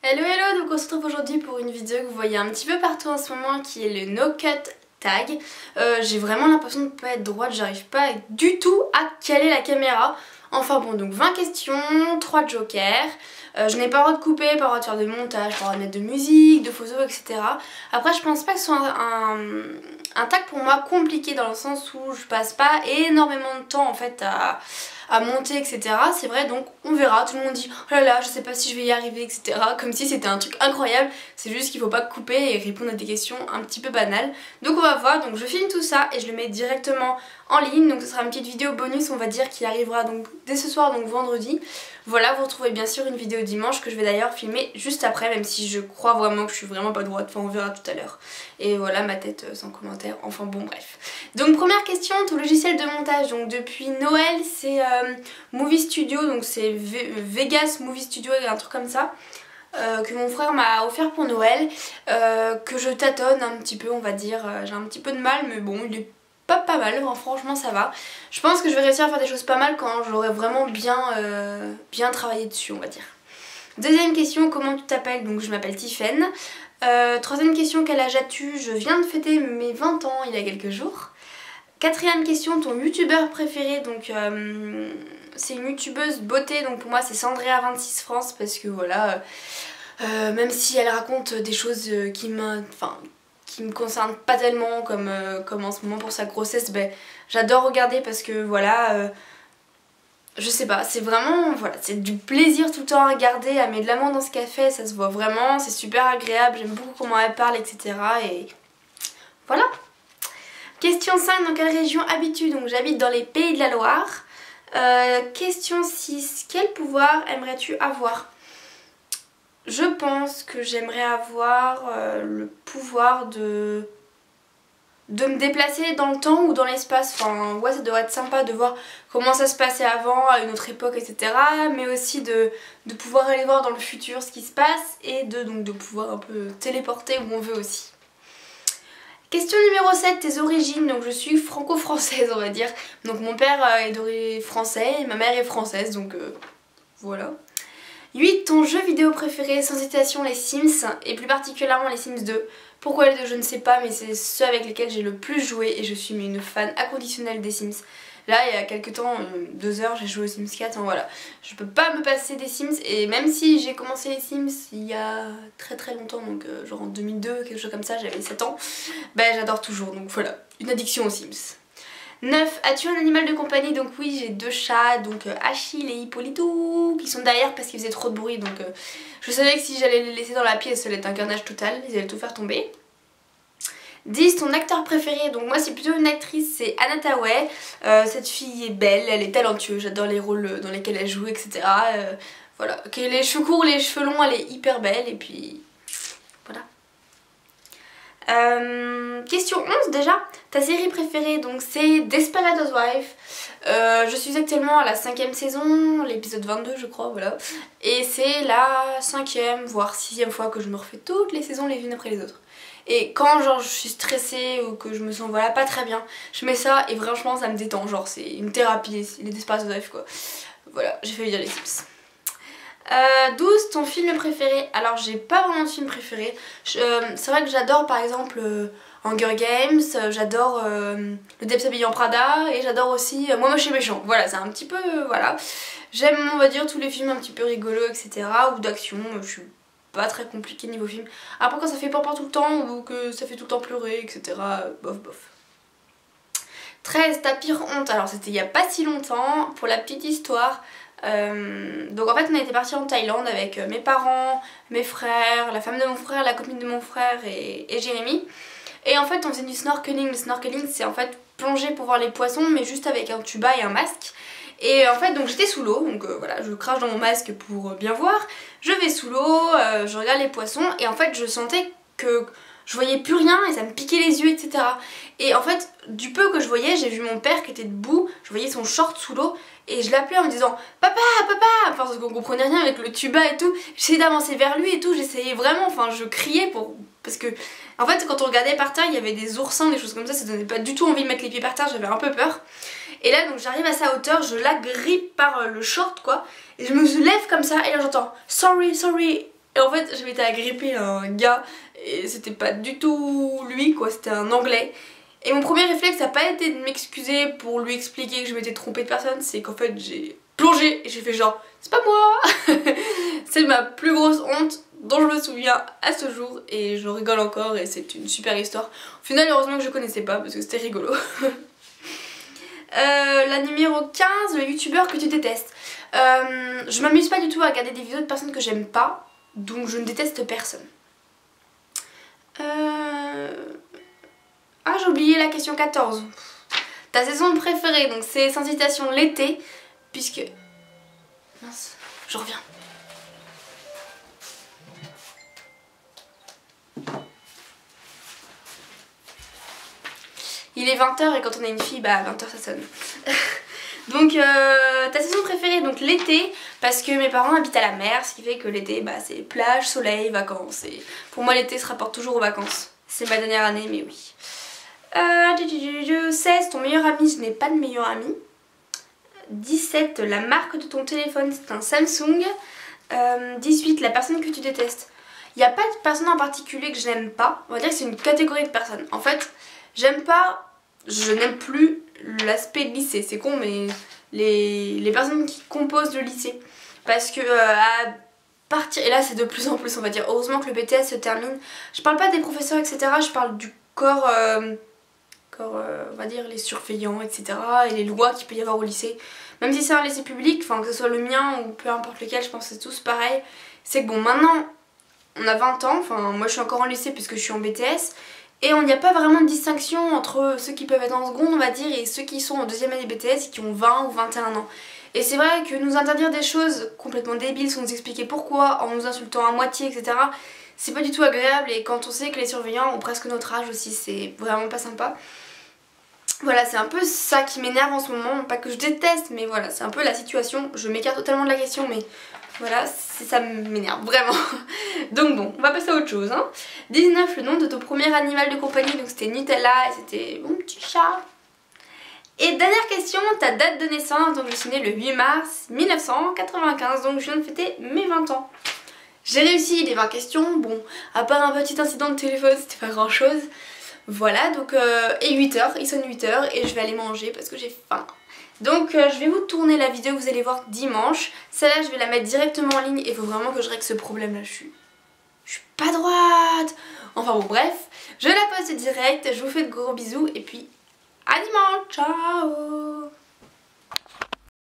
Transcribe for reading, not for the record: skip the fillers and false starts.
Hello hello, donc on se retrouve aujourd'hui pour une vidéo que vous voyez un petit peu partout en ce moment qui est le no cut tag. J'ai vraiment l'impression de ne pas être droite, j'arrive pas du tout à caler la caméra. Enfin bon, donc 20 questions, 3 jokers. Je n'ai pas le droit de couper, pas le droit de faire de montage, pas le droit de mettre de musique, de photos, etc. Après je pense pas que ce soit un tag pour moi compliqué dans le sens où je passe pas énormément de temps en fait à monter, etc. C'est vrai, donc on verra. Tout le monde dit oh là là, je sais pas si je vais y arriver, etc. Comme si c'était un truc incroyable. C'est juste qu'il faut pas couper et répondre à des questions un petit peu banales. Donc on va voir. Donc je filme tout ça et je le mets directement en ligne. Donc ce sera une petite vidéo bonus, on va dire, qui arrivera donc dès ce soir, donc vendredi. Voilà, vous retrouvez bien sûr une vidéo dimanche que je vais d'ailleurs filmer juste après, même si je crois vraiment que je suis vraiment pas droite. Enfin, on verra tout à l'heure. Et voilà ma tête sans commentaire. Enfin bon, bref. Donc première question, ton logiciel de montage. Donc depuis Noël, c'est Movie Studio, donc c'est Vegas Movie Studio et un truc comme ça. Que mon frère m'a offert pour Noël, que je tâtonne un petit peu, on va dire. J'ai un petit peu de mal, mais bon, il est pas mal, enfin, franchement ça va. Je pense que je vais réussir à faire des choses pas mal quand j'aurai vraiment bien travaillé dessus, on va dire. Deuxième question, comment tu t'appelles? Donc je m'appelle Tiffaine. Troisième question, quel âge as-tu? Je viens de fêter mes 20 ans il y a quelques jours. Quatrième question, ton youtubeur préféré? Donc c'est une youtubeuse beauté, donc pour moi c'est Sandrea26 France parce que voilà, même si elle raconte des choses qui me concernent pas tellement comme en ce moment pour sa grossesse, ben, j'adore regarder parce que voilà, je sais pas, c'est vraiment, voilà, c'est du plaisir tout le temps à regarder, elle met de l'amour dans ce qu'elle fait, ça se voit vraiment, c'est super agréable, j'aime beaucoup comment elle parle, etc. Et voilà. Question 5, dans quelle région habites-tu? Donc j'habite dans les Pays de la Loire. Question 6, quel pouvoir aimerais-tu avoir? Je pense que j'aimerais avoir le pouvoir de me déplacer dans le temps ou dans l'espace. Enfin ouais, ça devrait être sympa de voir comment ça se passait avant, à une autre époque, etc. Mais aussi de pouvoir aller voir dans le futur ce qui se passe et de pouvoir un peu téléporter où on veut aussi. Question numéro 7, tes origines. Donc je suis franco-française, on va dire. Donc mon père est d'origine français et ma mère est française, donc voilà. 8, ton jeu vidéo préféré? Sans hésitation les Sims et plus particulièrement les Sims 2. Pourquoi les deux je ne sais pas, mais c'est ceux avec lesquels j'ai le plus joué et je suis une fan inconditionnelle des Sims. Là il y a quelques temps, 2 heures, j'ai joué aux Sims 4, voilà. Je peux pas me passer des Sims et même si j'ai commencé les Sims il y a très longtemps, donc genre en 2002, quelque chose comme ça, j'avais 7 ans, ben j'adore toujours, donc voilà, une addiction aux Sims. 9. As-tu un animal de compagnie? Donc oui, j'ai 2 chats, donc Achille et Hippolyto, qui sont derrière parce qu'ils faisaient trop de bruit, donc je savais que si j'allais les laisser dans la pièce, ça allait être un carnage total, ils allaient tout faire tomber. 10. Ton acteur préféré? Donc moi c'est plutôt une actrice, c'est Anna Thaoué. Cette fille est belle, elle est talentueuse, j'adore les rôles dans lesquels elle joue, etc. Voilà, les cheveux courts, les cheveux longs, elle est hyper belle et puis voilà. Question 11 déjà, ta série préférée? Donc c'est Desperate Housewives. Je suis actuellement à la 5ème saison, l'épisode 22 je crois, voilà. Et c'est la 5ème voire 6ème fois que je me refais toutes les saisons les unes après les autres. Et quand genre je suis stressée ou que je me sens voilà pas très bien, je mets ça et franchement ça me détend, genre c'est une thérapie, les Desperate Housewives quoi. Voilà, j'ai failli dire les tips. 12, ton film préféré? Alors j'ai pas vraiment de film préféré. C'est vrai que j'adore par exemple Hunger Games, j'adore Le Diable s'habille en Prada et j'adore aussi Moi moche et méchant. Voilà, c'est un petit peu, voilà. J'aime on va dire tous les films un petit peu rigolos, etc. ou d'action, je suis pas très compliquée niveau film. Après quand ça fait peur tout le temps ou que ça fait tout le temps pleurer, etc. Bof bof. 13, ta pire honte? Alors c'était il y a pas si longtemps, pour la petite histoire. Donc en fait on était partis en Thaïlande avec mes parents, mes frères, la femme de mon frère, la copine de mon frère et Jérémy. Et en fait on faisait du snorkeling. Le snorkeling c'est en fait plonger pour voir les poissons mais juste avec un tuba et un masque. Et en fait donc j'étais sous l'eau, donc voilà, je crache dans mon masque pour bien voir. Je vais sous l'eau, je regarde les poissons et en fait je sentais que je voyais plus rien et ça me piquait les yeux, etc. Et en fait, du peu que je voyais, j'ai vu mon père qui était debout, je voyais son short sous l'eau et je l'appelais en me disant papa, papa, enfin parce qu'on comprenait rien avec le tuba et tout. J'essayais d'avancer vers lui et tout, j'essayais vraiment, enfin je criais parce que en fait quand on regardait par terre il y avait des oursins, des choses comme ça donnait pas du tout envie de mettre les pieds par terre, j'avais un peu peur. Et là donc j'arrive à sa hauteur, je la grippe par le short quoi, et je me lève comme ça et là j'entends sorry, sorry. Et en fait je m'étais agrippée à un gars et c'était pas du tout lui quoi, c'était un anglais. Et mon premier réflexe n'a pas été de m'excuser pour lui expliquer que je m'étais trompée de personne, c'est qu'en fait j'ai plongé et j'ai fait genre c'est pas moi. C'est ma plus grosse honte dont je me souviens à ce jour et je rigole encore et c'est une super histoire. Au final heureusement que je connaissais pas parce que c'était rigolo. La numéro 15, le youtubeur que tu détestes. Je m'amuse pas du tout à regarder des vidéos de personnes que j'aime pas, donc je ne déteste personne. Ah, j'ai oublié la question 14. Ta saison préférée, donc c'est sans citation l'été, puisque... Mince, je reviens. Il est 20 h et quand on est une fille, bah 20 h ça sonne. Donc ta saison préférée, donc l'été, parce que mes parents habitent à la mer, ce qui fait que l'été bah c'est plage, soleil, vacances. Et pour moi l'été se rapporte toujours aux vacances. C'est ma dernière année mais oui. 16, ton meilleur ami, je n'ai pas de meilleur ami. 17, la marque de ton téléphone, c'est un Samsung. 18, la personne que tu détestes. Il n'y a pas de personne en particulier que je n'aime pas, on va dire que c'est une catégorie de personnes. En fait, j'aime pas, je n'aime plus l'aspect lycée, c'est con mais les personnes qui composent le lycée. Parce que à partir, et là c'est de plus en plus on va dire, heureusement que le BTS se termine. Je parle pas des professeurs etc, je parle du corps, on va dire les surveillants etc et les lois qu'il peut y avoir au lycée. Même si c'est un lycée public, enfin que ce soit le mien ou peu importe lequel, je pense que c'est tous pareil. C'est que bon maintenant on a 20 ans, enfin moi je suis encore en lycée puisque je suis en BTS. Et il n'y a pas vraiment de distinction entre ceux qui peuvent être en seconde on va dire et ceux qui sont en deuxième année BTS et qui ont 20 ou 21 ans. Et c'est vrai que nous interdire des choses complètement débiles sans nous expliquer pourquoi, en nous insultant à moitié etc, c'est pas du tout agréable et quand on sait que les surveillants ont presque notre âge aussi c'est vraiment pas sympa. Voilà, c'est un peu ça qui m'énerve en ce moment, pas que je déteste mais voilà c'est un peu la situation, je m'écarte totalement de la question mais... Voilà, ça m'énerve vraiment. Donc bon, on va passer à autre chose. 19, le nom de ton premier animal de compagnie, donc c'était Nutella et c'était mon petit chat. Et dernière question, ta date de naissance, donc je suis née le 8 mars 1995, donc je viens de fêter mes 20 ans. J'ai réussi les 20 questions, bon, à part un petit incident de téléphone, c'était pas grand chose. Voilà, donc, et 8 h, il sonne 8 h et je vais aller manger parce que j'ai faim. Donc je vais vous tourner la vidéo que vous allez voir dimanche. Celle-là je vais la mettre directement en ligne et il faut vraiment que je règle ce problème là. Je suis pas droite. Enfin bon bref, je la poste direct, je vous fais de gros bisous et puis à dimanche, ciao.